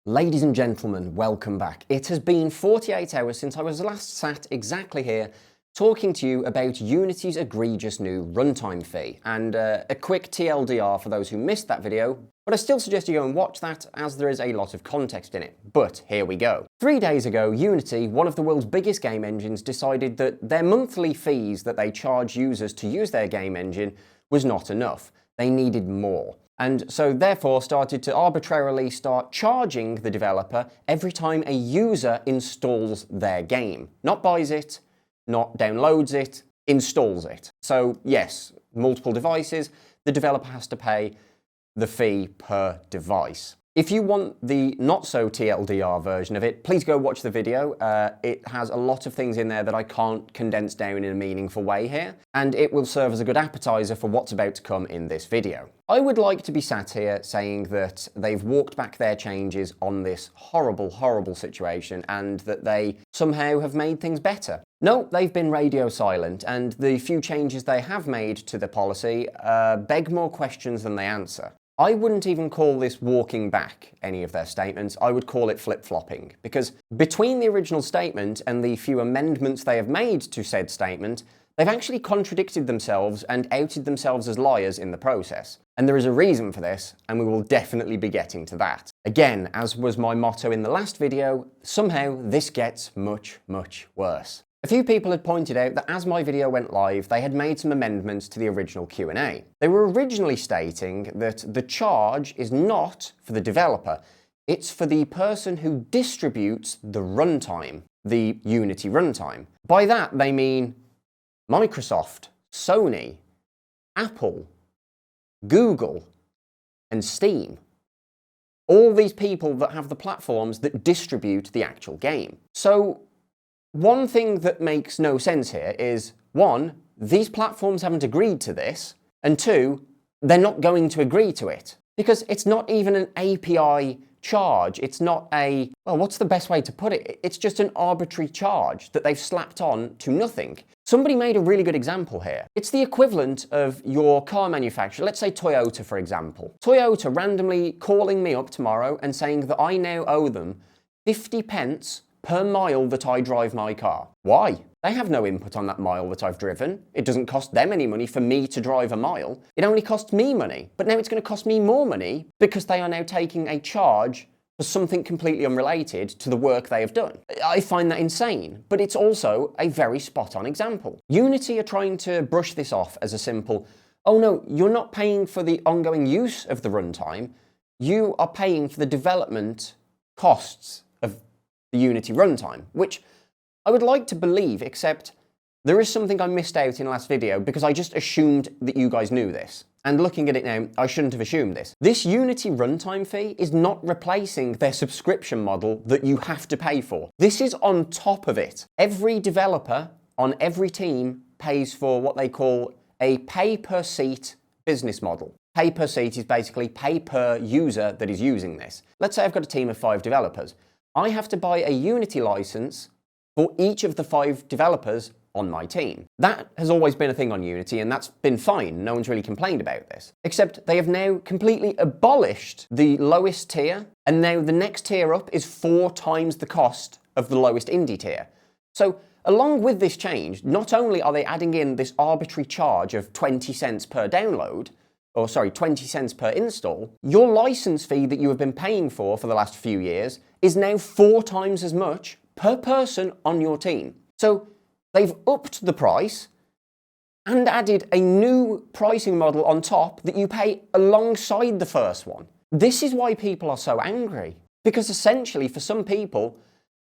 Ladies and gentlemen, welcome back. It has been 48 hours since I was last sat exactly here talking to you about Unity's egregious new runtime fee, and a quick TLDR for those who missed that video, but I still suggest you go and watch that as there is a lot of context in it. But here we go. 3 days ago, Unity, one of the world's biggest game engines, decided that their monthly fees that they charge users to use their game engine was not enough. They needed more. And so therefore started to arbitrarily start charging the developer every time a user installs their game. Not buys it, not downloads it, installs it. So yes, multiple devices, the developer has to pay the fee per device. If you want the not so TLDR version of it, please go watch the video. It has a lot of things in there that I can't condense down in a meaningful way here, and it will serve as a good appetizer for what's about to come in this video. I would like to be sat here saying that they've walked back their changes on this horrible, horrible situation and that they somehow have made things better. No, they've been radio silent, and the few changes they have made to the policy beg more questions than they answer. I wouldn't even call this walking back any of their statements, I would call it flip-flopping, because between the original statement and the few amendments they have made to said statement, they've actually contradicted themselves and outed themselves as liars in the process. And there is a reason for this, and we will definitely be getting to that. Again, as was my motto in the last video, somehow this gets much, much worse. A few people had pointed out that as my video went live, they had made some amendments to the original Q&A. They were originally stating that the charge is not for the developer, it's for the person who distributes the runtime, the Unity runtime. By that they mean Microsoft, Sony, Apple, Google, and Steam. All these people that have the platforms that distribute the actual game. So one thing that makes no sense here is, one, these platforms haven't agreed to this, and two, they're not going to agree to it. Because it's not even an API charge, it's not a, well, what's the best way to put it? It's just an arbitrary charge that they've slapped on to nothing. Somebody made a really good example here. It's the equivalent of your car manufacturer, let's say Toyota for example. Toyota randomly calling me up tomorrow and saying that I now owe them 50 pence per mile that I drive my car. Why? They have no input on that mile that I've driven. It doesn't cost them any money for me to drive a mile. It only costs me money. But now it's going to cost me more money because they are now taking a charge for something completely unrelated to the work they have done. I find that insane, but it's also a very spot-on example. Unity are trying to brush this off as a simple, oh no, you're not paying for the ongoing use of the runtime, you are paying for the development costs of the Unity runtime, which I would like to believe, except there is something I missed out in the last video because I just assumed that you guys knew this. And looking at it now, I shouldn't have assumed this. This Unity runtime fee is not replacing their subscription model that you have to pay for. This is on top of it. Every developer on every team pays for what they call a pay-per-seat business model. Pay per seat is basically pay per user that is using this. Let's say I've got a team of 5 developers. I have to buy a Unity license for each of the 5 developers on my team. That has always been a thing on Unity, and that's been fine. No one's really complained about this. Except they have now completely abolished the lowest tier, and now the next tier up is 4 times the cost of the lowest indie tier. So along with this change, not only are they adding in this arbitrary charge of 20 cents per download, 20 cents per install, your license fee that you have been paying for the last few years is now 4 times as much per person on your team. So they've upped the price and added a new pricing model on top that you pay alongside the first one. This is why people are so angry, because essentially for some people,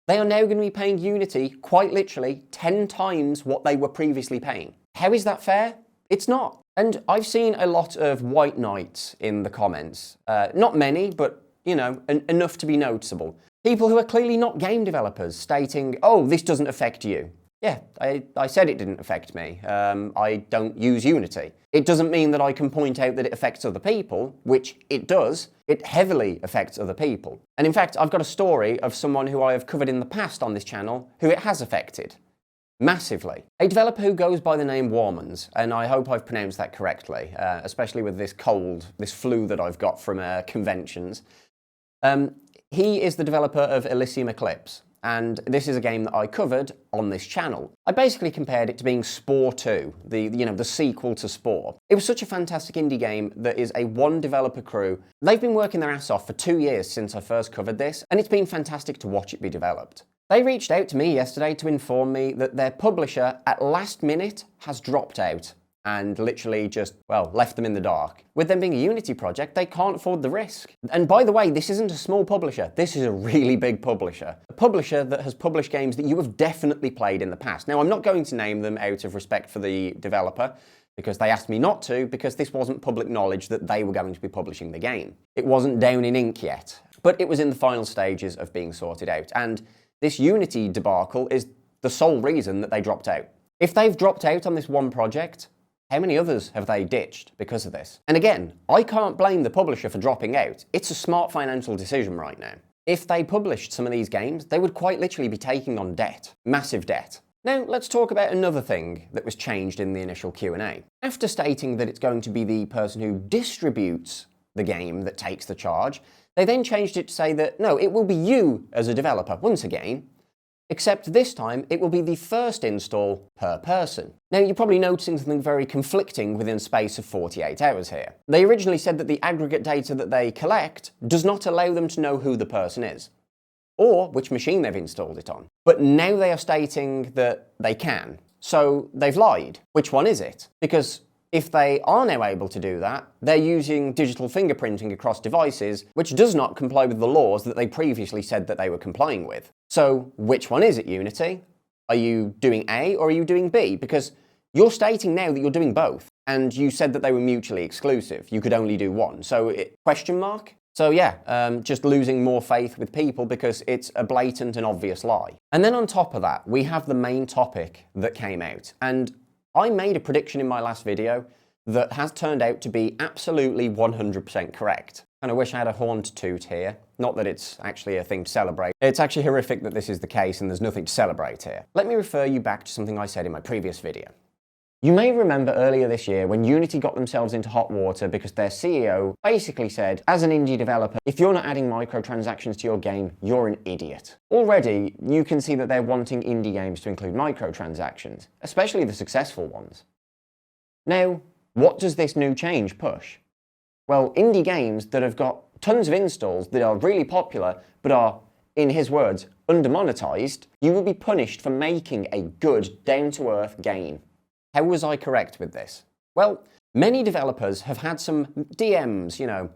they are now going to be paying Unity quite literally 10 times what they were previously paying. How is that fair? It's not. And I've seen a lot of white knights in the comments. Not many, but you know, enough to be noticeable. People who are clearly not game developers stating, oh, this doesn't affect you. Yeah, I said it didn't affect me. I don't use Unity. It doesn't mean that I can point out that it affects other people, which it does. It heavily affects other people. And in fact, I've got a story of someone who I have covered in the past on this channel who it has affected. Massively. A developer who goes by the name Warmans, and I hope I've pronounced that correctly, especially with this cold, this flu that I've got from conventions. He is the developer of Elysium Eclipse, and this is a game that I covered on this channel. I basically compared it to being Spore 2, the sequel to Spore. It was such a fantastic indie game that is a one-developer crew. They've been working their ass off for 2 years since I first covered this, and it's been fantastic to watch it be developed. They reached out to me yesterday to inform me that their publisher, at last minute, has dropped out and literally just, well, left them in the dark. With them being a Unity project, they can't afford the risk. And by the way, this isn't a small publisher, this is a really big publisher. A publisher that has published games that you have definitely played in the past. Now, I'm not going to name them out of respect for the developer, because they asked me not to, because this wasn't public knowledge that they were going to be publishing the game. It wasn't down in ink yet, but it was in the final stages of being sorted out. And this Unity debacle is the sole reason that they dropped out. If they've dropped out on this one project, how many others have they ditched because of this? And again, I can't blame the publisher for dropping out. It's a smart financial decision right now. If they published some of these games, they would quite literally be taking on debt. Massive debt. Now, let's talk about another thing that was changed in the initial Q&A. After stating that it's going to be the person who distributes the game that takes the charge, they then changed it to say that, no, it will be you as a developer, once again, except this time it will be the first install per person. Now, you're probably noticing something very conflicting within a space of 48 hours here. They originally said that the aggregate data that they collect does not allow them to know who the person is, or which machine they've installed it on. But now they are stating that they can. So they've lied. Which one is it? Because if they are now able to do that, they're using digital fingerprinting across devices, which does not comply with the laws that they previously said that they were complying with. So which one is it, Unity? Are you doing A or are you doing B? Because you're stating now that you're doing both, and you said that they were mutually exclusive. You could only do one. So, question mark? So yeah, just losing more faith with people because it's a blatant and obvious lie. And then on top of that, we have the main topic that came out. And I made a prediction in my last video that has turned out to be absolutely 100% correct. And I wish I had a horn to toot here. Not that it's actually a thing to celebrate. It's actually horrific that this is the case and there's nothing to celebrate here. Let me refer you back to something I said in my previous video. You may remember earlier this year when Unity got themselves into hot water because their CEO basically said, as an indie developer, if you're not adding microtransactions to your game, you're an idiot. Already, you can see that they're wanting indie games to include microtransactions, especially the successful ones. Now, what does this new change push? Well, indie games that have got tons of installs that are really popular, but are, in his words, undermonetized, you will be punished for making a good, down-to-earth game. How was I correct with this? Well, many developers have had some DMs,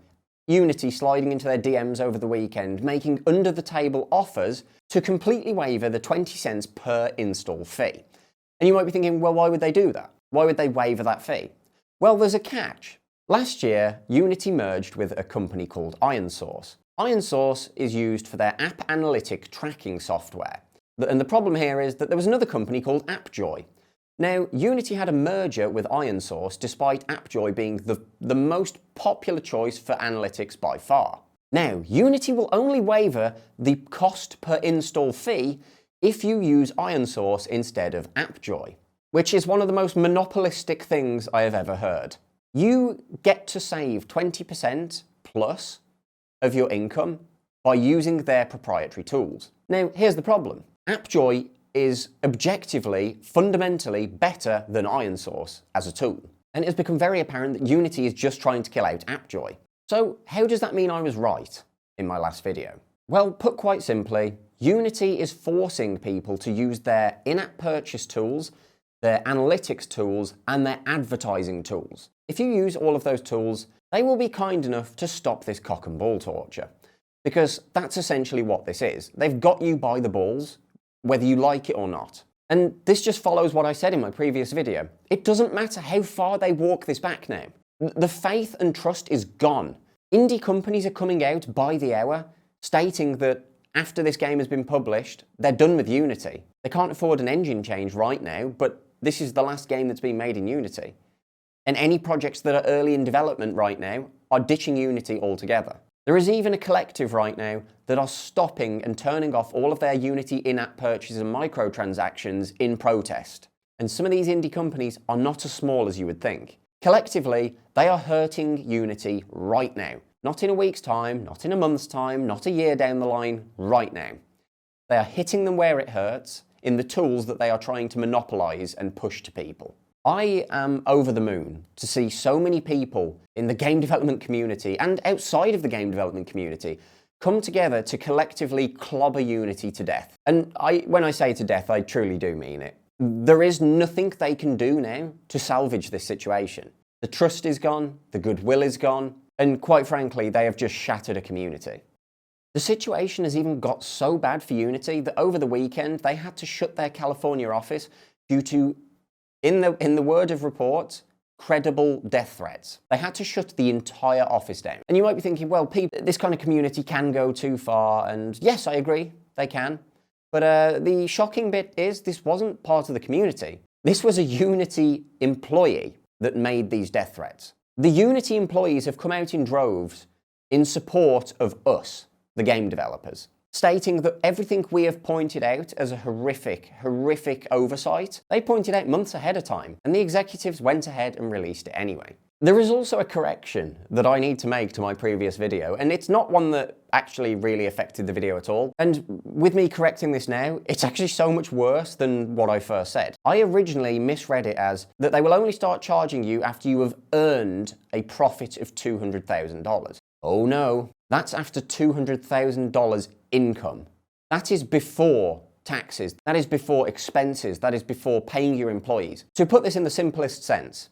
Unity sliding into their DMs over the weekend, making under-the-table offers to completely waiver the 20 cents per install fee. And you might be thinking, well, why would they do that? Why would they waiver that fee? Well, there's a catch. Last year, Unity merged with a company called IronSource. IronSource is used for their app analytic tracking software. And the problem here is that there was another company called AppJoy. Now, Unity had a merger with IronSource despite AppJoy being the most popular choice for analytics by far. Now, Unity will only waiver the cost per install fee if you use IronSource instead of AppJoy, which is one of the most monopolistic things I have ever heard. You get to save 20% plus of your income by using their proprietary tools. Now, here's the problem. AppJoy is objectively, fundamentally better than IronSource as a tool. And it has become very apparent that Unity is just trying to kill out AppJoy. So how does that mean I was right in my last video? Well, put quite simply, Unity is forcing people to use their in-app purchase tools, their analytics tools, and their advertising tools. If you use all of those tools, they will be kind enough to stop this cock and ball torture. Because that's essentially what this is. They've got you by the balls, whether you like it or not. And this just follows what I said in my previous video. It doesn't matter how far they walk this back now. The faith and trust is gone. Indie companies are coming out by the hour, stating that after this game has been published, they're done with Unity. They can't afford an engine change right now, but this is the last game that's been made in Unity. And any projects that are early in development right now are ditching Unity altogether. There is even a collective right now that are stopping and turning off all of their Unity in-app purchases and microtransactions in protest. And some of these indie companies are not as small as you would think. Collectively, they are hurting Unity right now. Not in a week's time, not in a month's time, not a year down the line, right now. They are hitting them where it hurts in the tools that they are trying to monopolise and push to people. I am over the moon to see so many people in the game development community and outside of the game development community come together to collectively clobber Unity to death. And when I say to death, I truly do mean it. There is nothing they can do now to salvage this situation. The trust is gone, the goodwill is gone, and quite frankly, they have just shattered a community. The situation has even got so bad for Unity that over the weekend, they had to shut their California office due to, in the word of reports, credible death threats. They had to shut the entire office down. And you might be thinking, well, this kind of community can go too far, and yes, I agree, they can. But the shocking bit is this wasn't part of the community. This was a Unity employee that made these death threats. The Unity employees have come out in droves in support of us, the game developers, stating that everything we have pointed out as a horrific oversight, they pointed out months ahead of time, and the executives went ahead and released it anyway. There is also a correction that I need to make to my previous video, and it's not one that actually really affected the video at all. And with me correcting this now, it's actually so much worse than what I first said. I originally misread it as that they will only start charging you after you have earned a profit of $200,000. Oh no, that's after $200,000 income. That is before taxes, that is before expenses, that is before paying your employees. To put this in the simplest sense,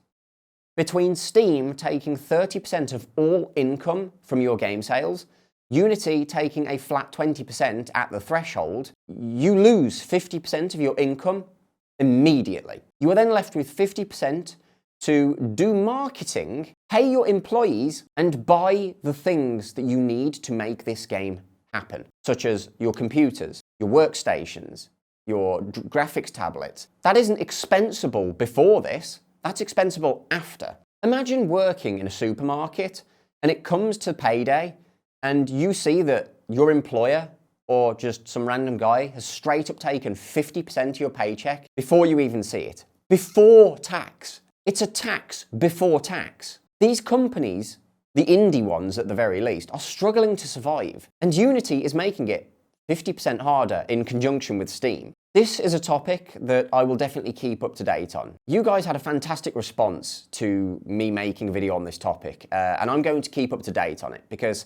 between Steam taking 30% of all income from your game sales, Unity taking a flat 20% at the threshold, you lose 50% of your income immediately. You are then left with 50% to do marketing, pay your employees, and buy the things that you need to make this game happen, such as your computers, your workstations, your graphics tablets. That isn't expensable before this. That's expensable after. Imagine working in a supermarket and it comes to payday and you see that your employer or just some random guy has straight up taken 50% of your paycheck before you even see it. Before tax. It's a tax before tax. These companies, the indie ones at the very least, are struggling to survive. And Unity is making it 50% harder in conjunction with Steam. This is a topic that I will definitely keep up to date on. You guys had a fantastic response to me making a video on this topic, and I'm going to keep up to date on it because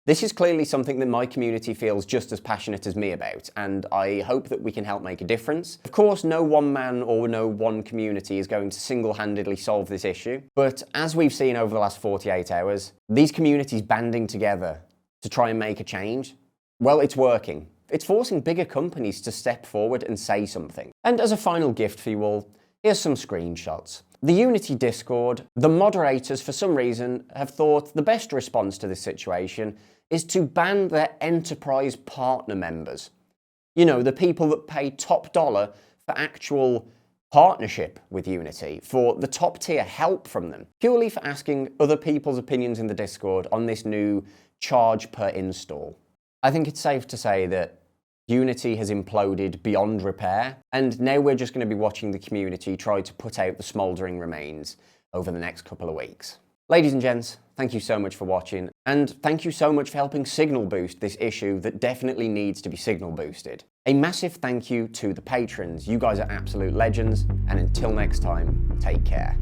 this is clearly something that my community feels just as passionate as me about, and I hope that we can help make a difference. Of course, no one man or no one community is going to single-handedly solve this issue, but as we've seen over the last 48 hours, these communities banding together to try and make a change, well, it's working. It's forcing bigger companies to step forward and say something. And as a final gift for you all, here's some screenshots. The Unity Discord, the moderators for some reason have thought the best response to this situation is to ban their enterprise partner members. You know, the people that pay top dollar for actual partnership with Unity, for the top tier help from them, purely for asking other people's opinions in the Discord on this new charge per install. I think it's safe to say that Unity has imploded beyond repair, and now we're just going to be watching the community try to put out the smouldering remains over the next couple of weeks. Ladies and gents, thank you so much for watching, and thank you so much for helping signal boost this issue that definitely needs to be signal boosted. A massive thank you to the patrons. You guys are absolute legends, and until next time, take care.